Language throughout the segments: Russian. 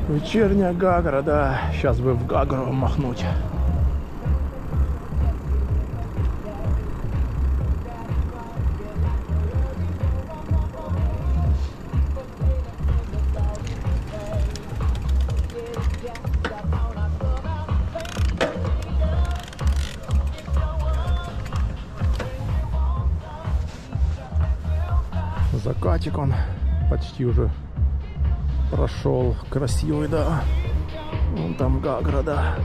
Вечерняя Гагра, да. Сейчас бы в Гагру махнуть. Закатик он почти уже прошел. Красивый, да. Вон там Гагра, да.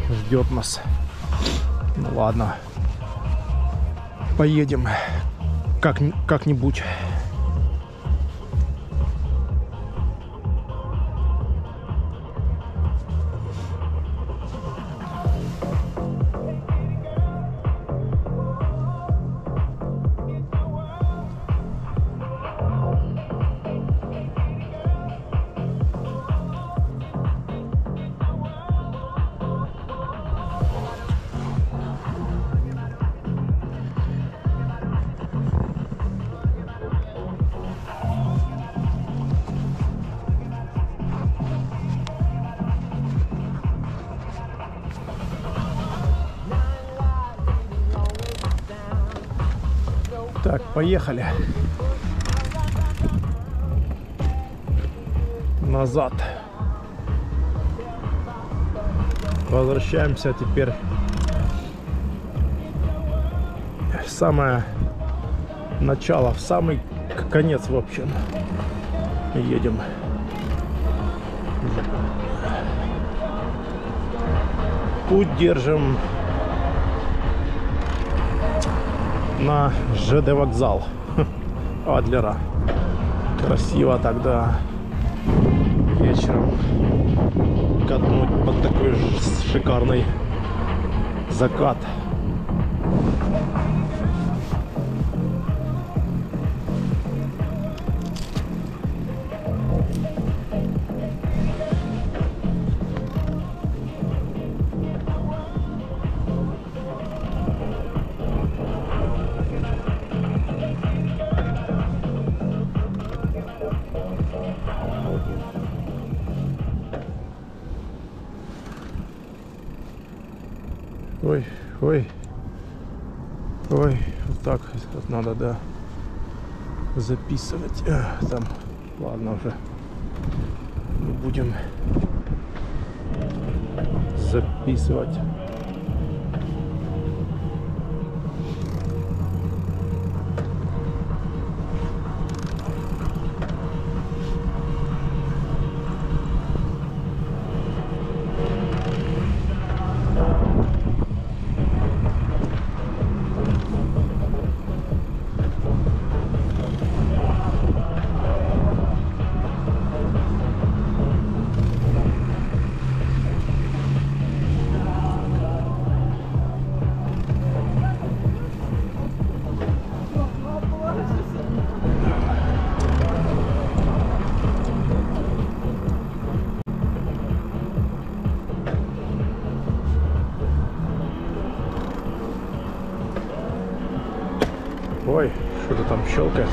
Ждет нас. Ну ладно. Поедем как-нибудь. Так, поехали. Назад. Возвращаемся теперь в самое начало, в самый конец, в общем. Едем. Путь держим на ЖД вокзал Адлера. Красиво тогда вечером катнуть под такой шикарный закат. Ой, ой, ой, вот так вот надо, да, записывать. Там, ладно, уже не будем записывать. Ой, что-то там щелкает.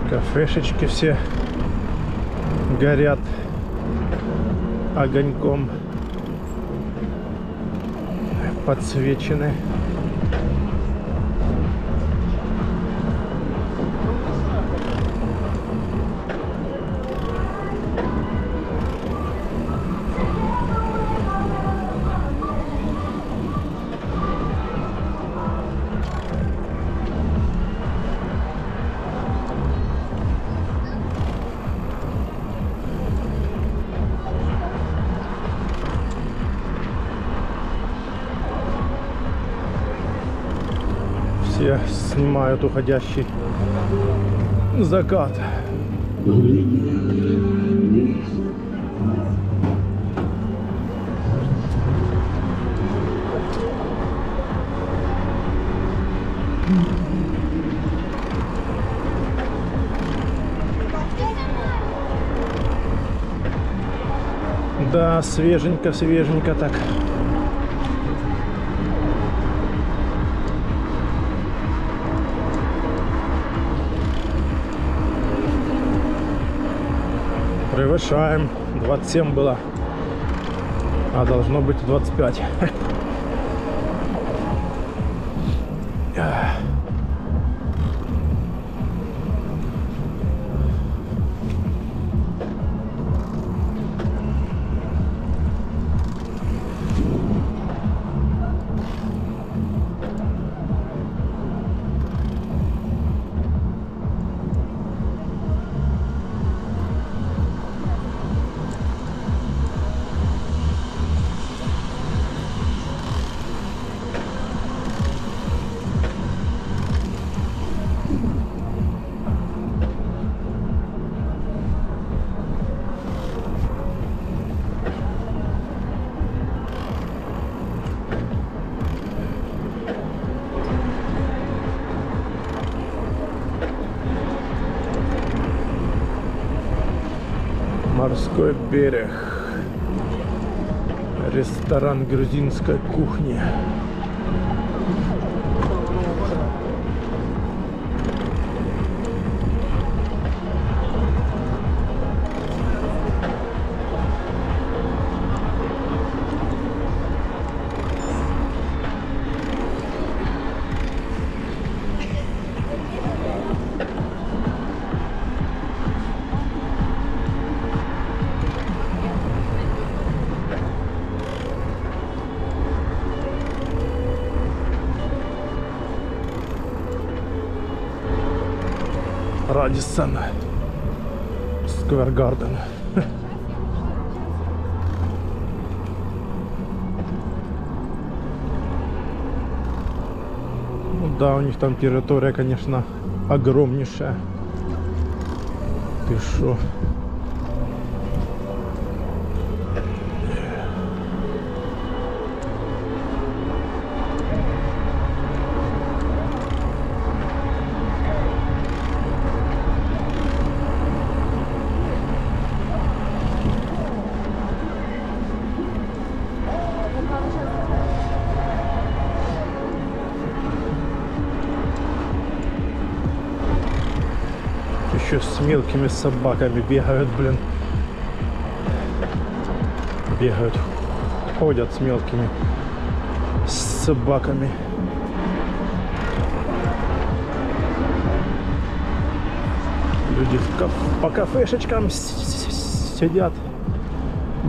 Кафешечки все горят огоньком, подсвечены. Все снимают уходящий закат. Да, свеженько, свеженько так. Превышаем. 27 было, а должно быть 25. Морской берег. Ресторан грузинской кухни. Радиссон Сквер Гарден. Ну да, у них там территория, конечно, огромнейшая. Ты шо? Еще с мелкими собаками бегают, блин. Бегают, ходят с мелкими собаками. Люди по кафешечкам сидят,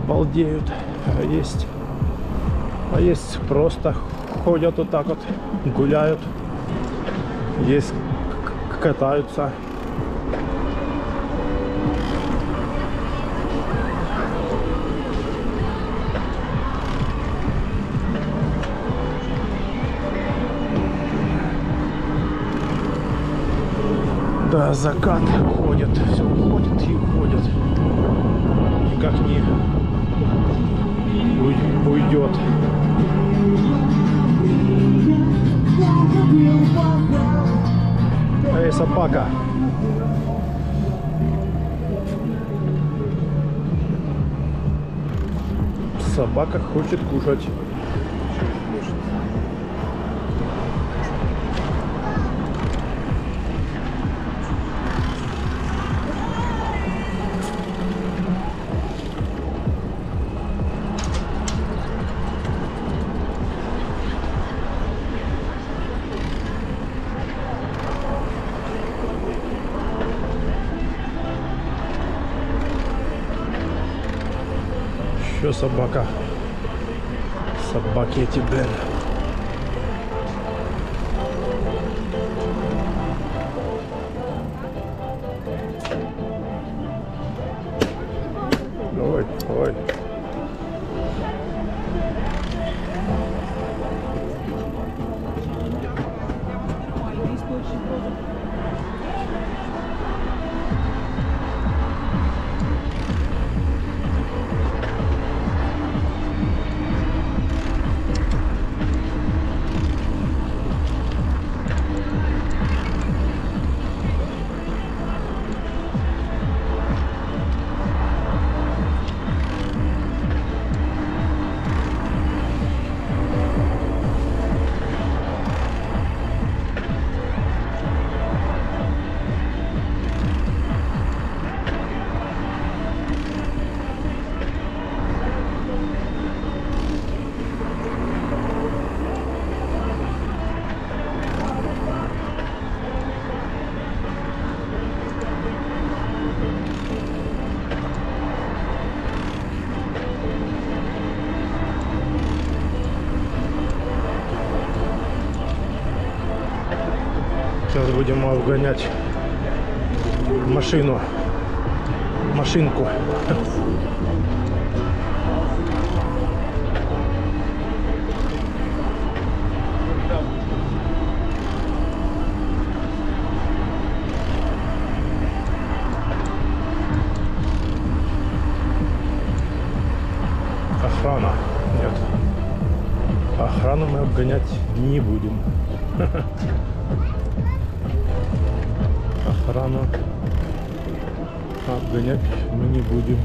балдеют. А есть просто ходят вот так вот, гуляют. Есть катаются. Да, закат уходит, все уходит и уходит. Никак не уйдет. Эй, собака! Собака хочет кушать. Еще собака. Собаки эти, блин. Ой, ой. Сейчас будем обгонять машинку. Охрана. Нет. Охрану мы обгонять не будем. Охрану обгонять мы не будем.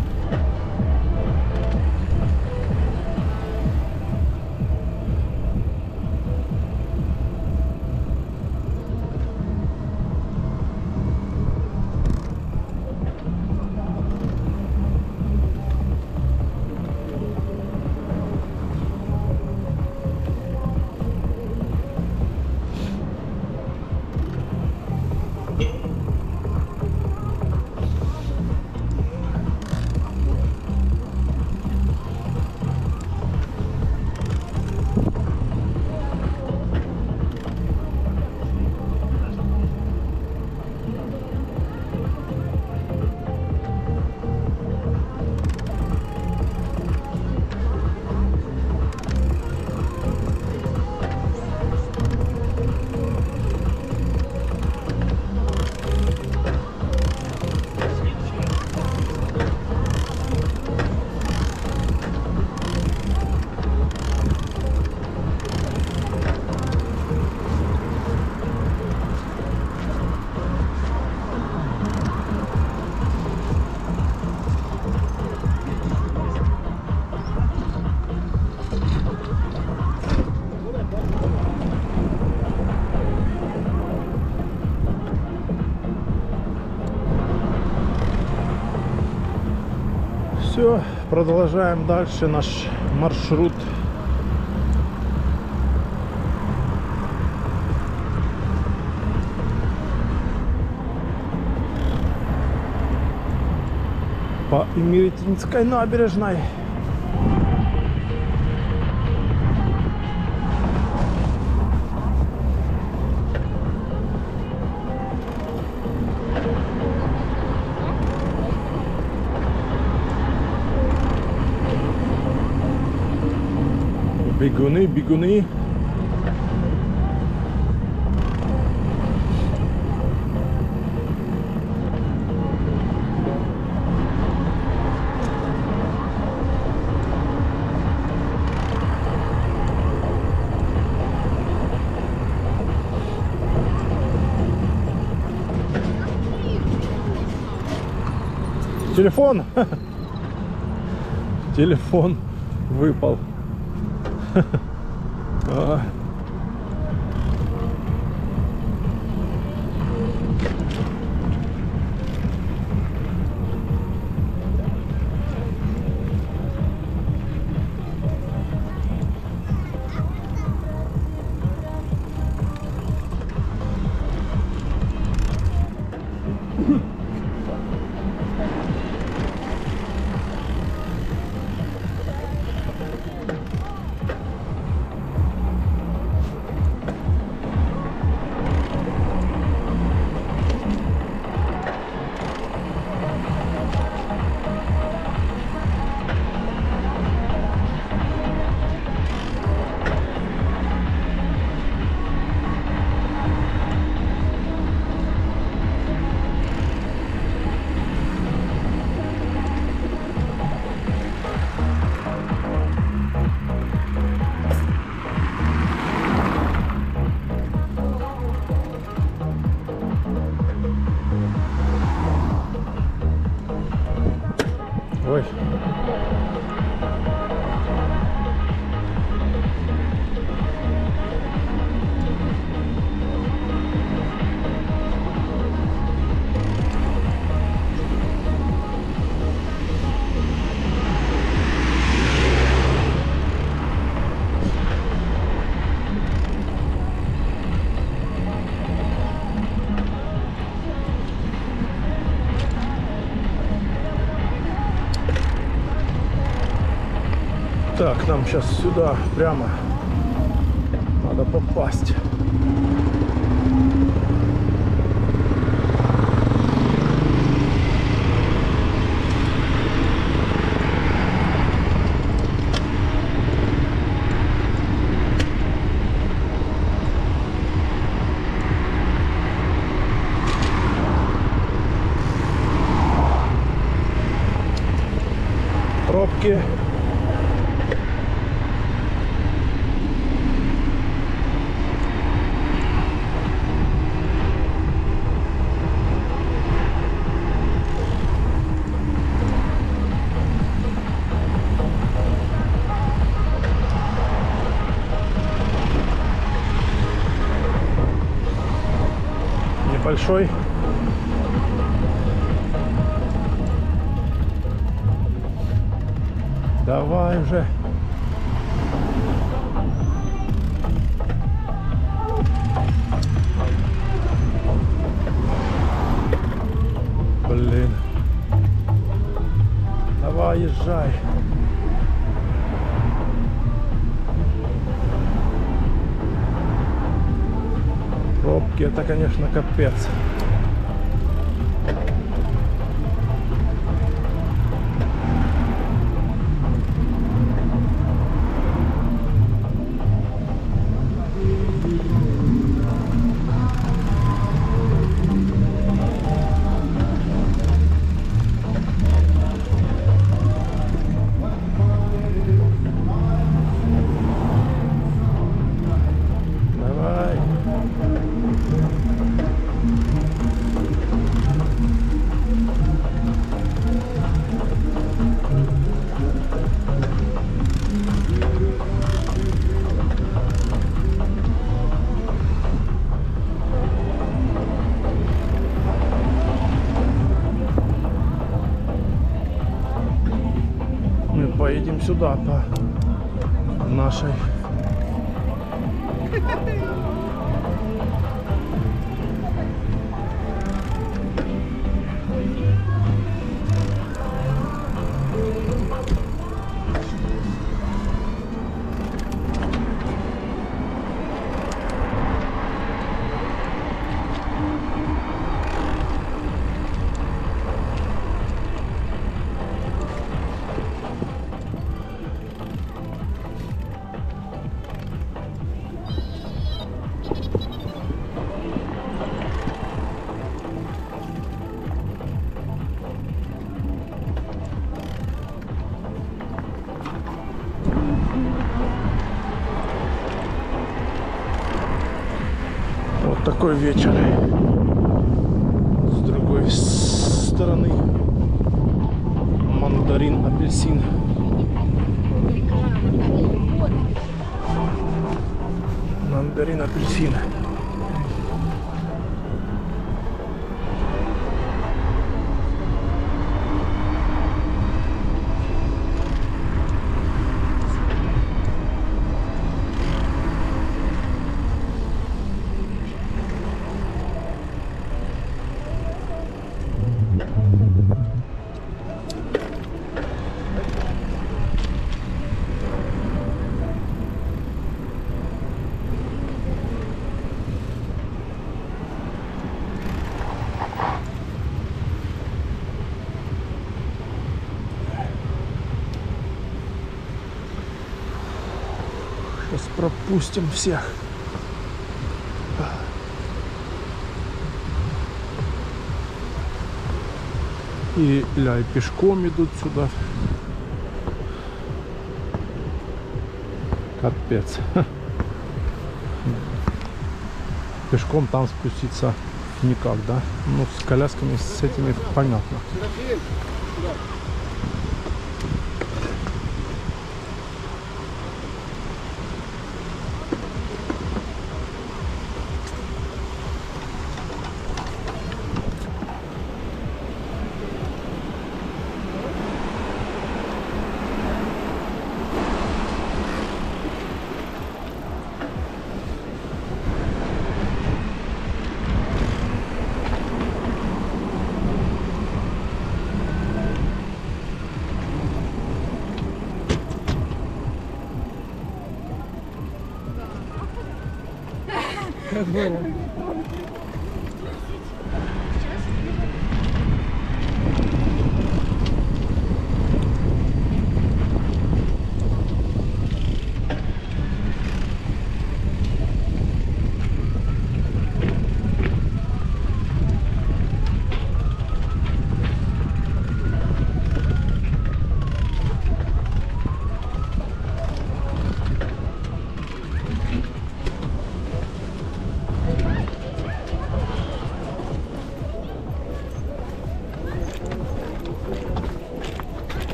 Все, продолжаем дальше наш маршрут. По Имеретинской набережной. Бегуны, бегуны. Телефон. Телефон выпал. Ой. Так, нам сейчас сюда прямо надо попасть. Пробки. Большой. Давай уже. Блин. Давай, езжай. Пробки, это, конечно, капец. Поедем сюда по нашей. Такой вечер. С другой стороны мандарин, апельсин. Мандарин, апельсин. Сейчас пропустим всех. И пешком идут сюда. Капец. Пешком там спуститься никак, да? Ну, с колясками, с этими понятно.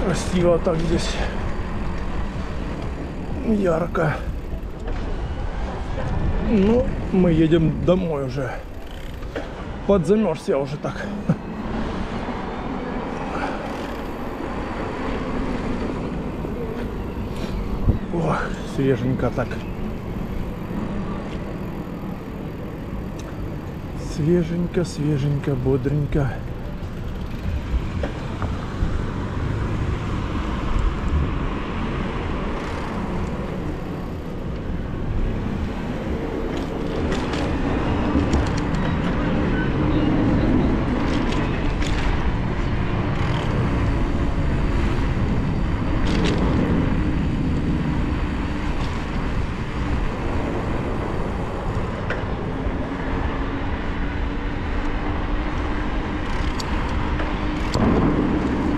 Красиво так здесь, ярко. Ну, мы едем домой уже. Подзамерз я уже так. Ох, свеженько так. Свеженько, свеженько, бодренько.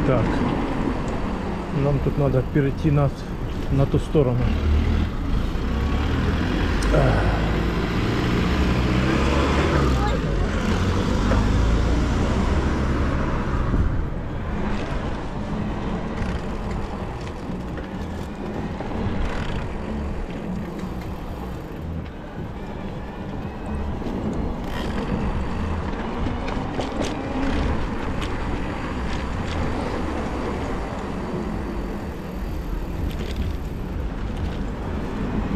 Так, нам тут надо перейти на ту сторону.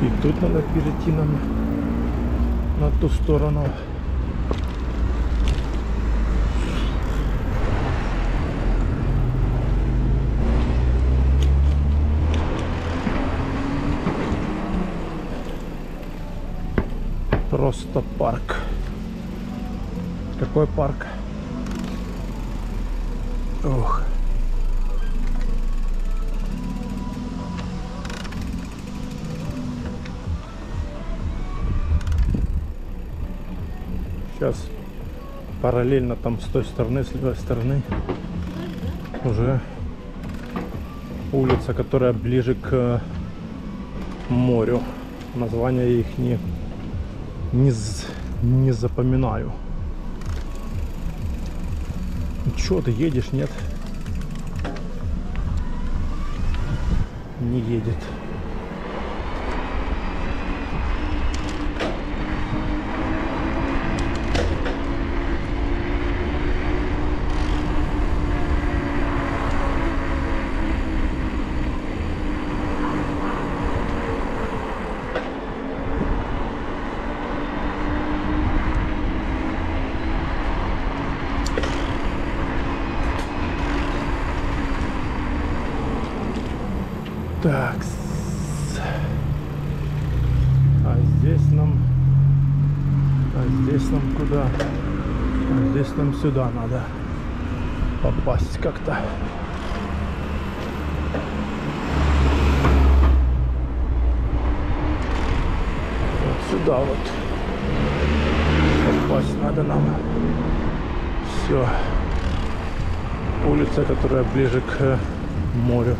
И тут надо перейти нам на ту сторону. Просто парк. Какой парк? Ох. Сейчас параллельно там с той стороны, с левой стороны уже улица, которая ближе к морю. Названия я их не запоминаю. Чё, ты едешь, нет? Не едет. Так, а здесь нам куда? А здесь нам сюда надо попасть как-то. Вот сюда вот попасть надо нам. Все. Улица, которая ближе к морю.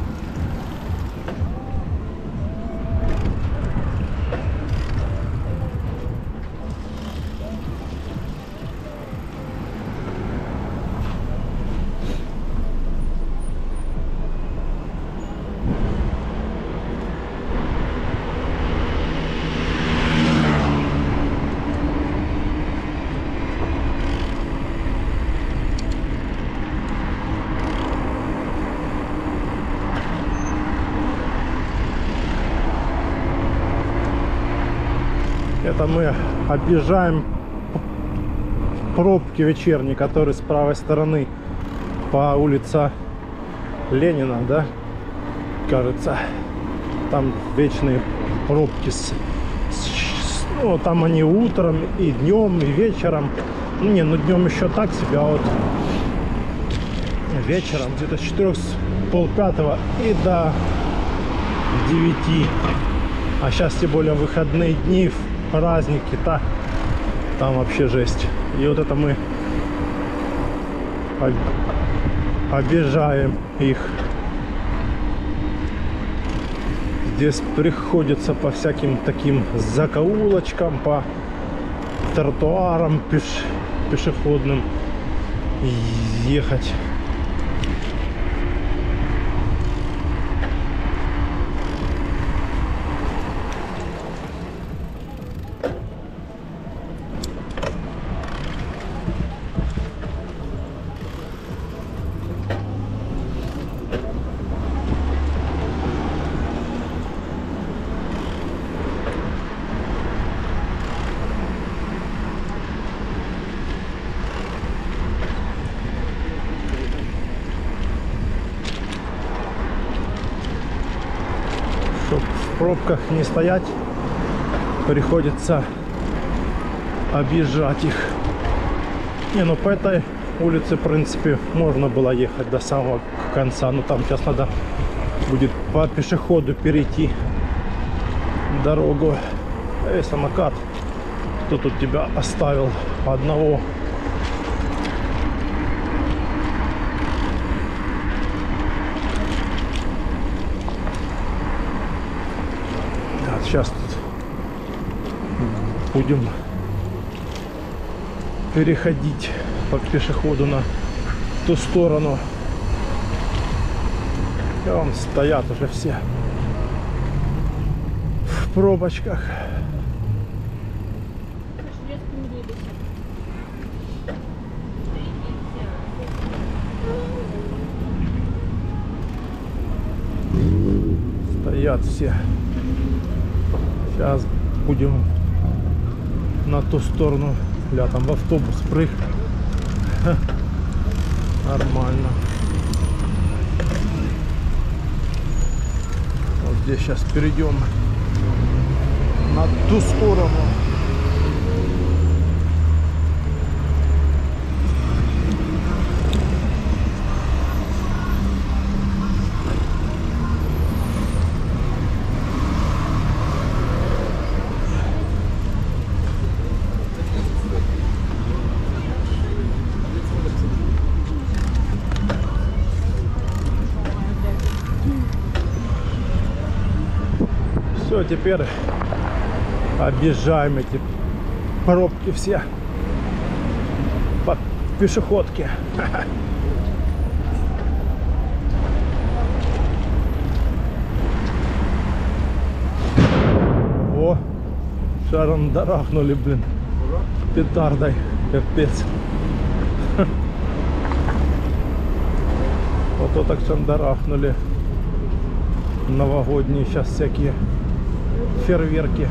Это мы объезжаем пробки вечерние, которые с правой стороны по улице Ленина, да, кажется. Там вечные пробки ну, там они утром и днем, и вечером. Ну, не, ну днем еще так себе, а вот вечером где-то с 4, с полпятого и до 9. А сейчас тем более выходные дни, праздники, там вообще жесть. И вот это мы объезжаем их. Здесь приходится по всяким таким закоулочкам, по тротуарам пешеходным ехать. В пробках не стоять, приходится объезжать их. Не, ну по этой улице, в принципе, можно было ехать до самого конца, но там сейчас надо будет по пешеходу перейти дорогу. Эй, самокат, кто тут тебя оставил одного? Сейчас тут будем переходить по пешеходу на ту сторону. И вон стоят уже все в пробочках. Стоят все. Сейчас будем на ту сторону, бля, там в автобус прыг. Нормально. Вот здесь сейчас перейдем на ту сторону. Все, теперь объезжаем эти пробки все по пешеходке. О, шарандарахнули, блин, петардой, капец. Вот так шандарахнули. Новогодние сейчас всякие фейерверки.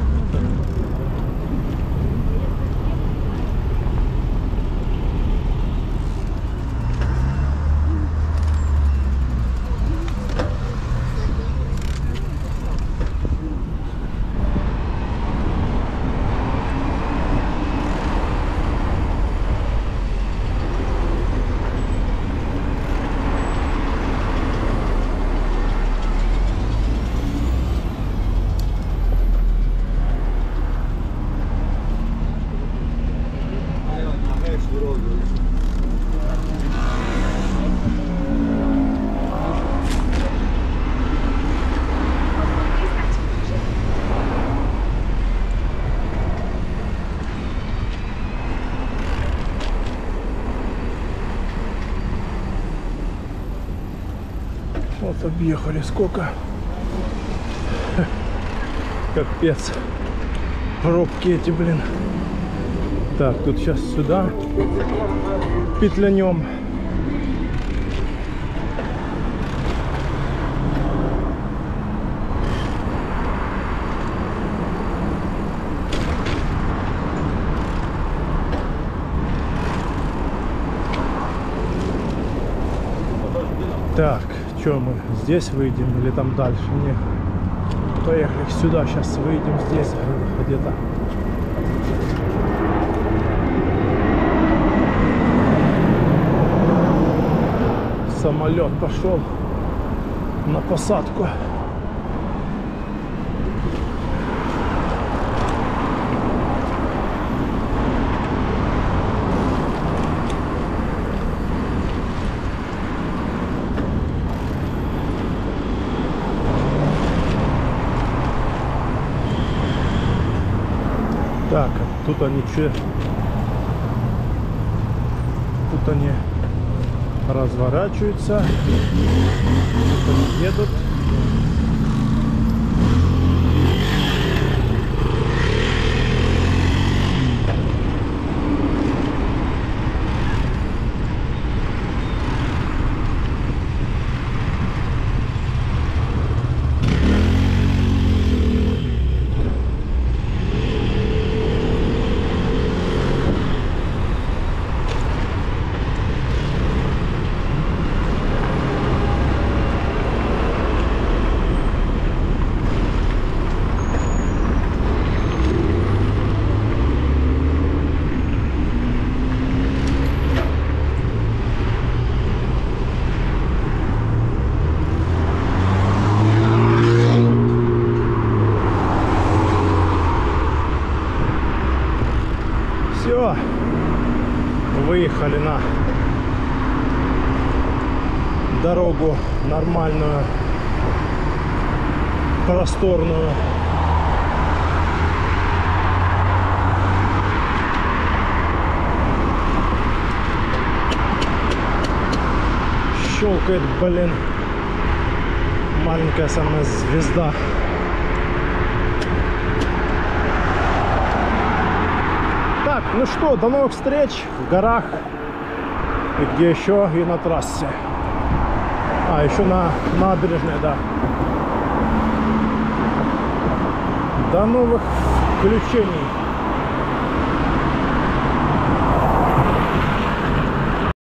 Вот объехали сколько. Капец. Пробки эти, блин. Так, тут сейчас сюда петлянем. Что мы здесь выйдем или там дальше? Не. Поехали сюда, сейчас выйдем здесь где-то. Самолет пошел на посадку. Так, тут они что? Тут они разворачиваются, тут они едут. Все, выехали на дорогу нормальную, просторную. Щелкает, блин, маленькая самая звезда. Так, ну что, до новых встреч в горах и где еще, и на трассе. А, еще на набережной, да. До новых включений.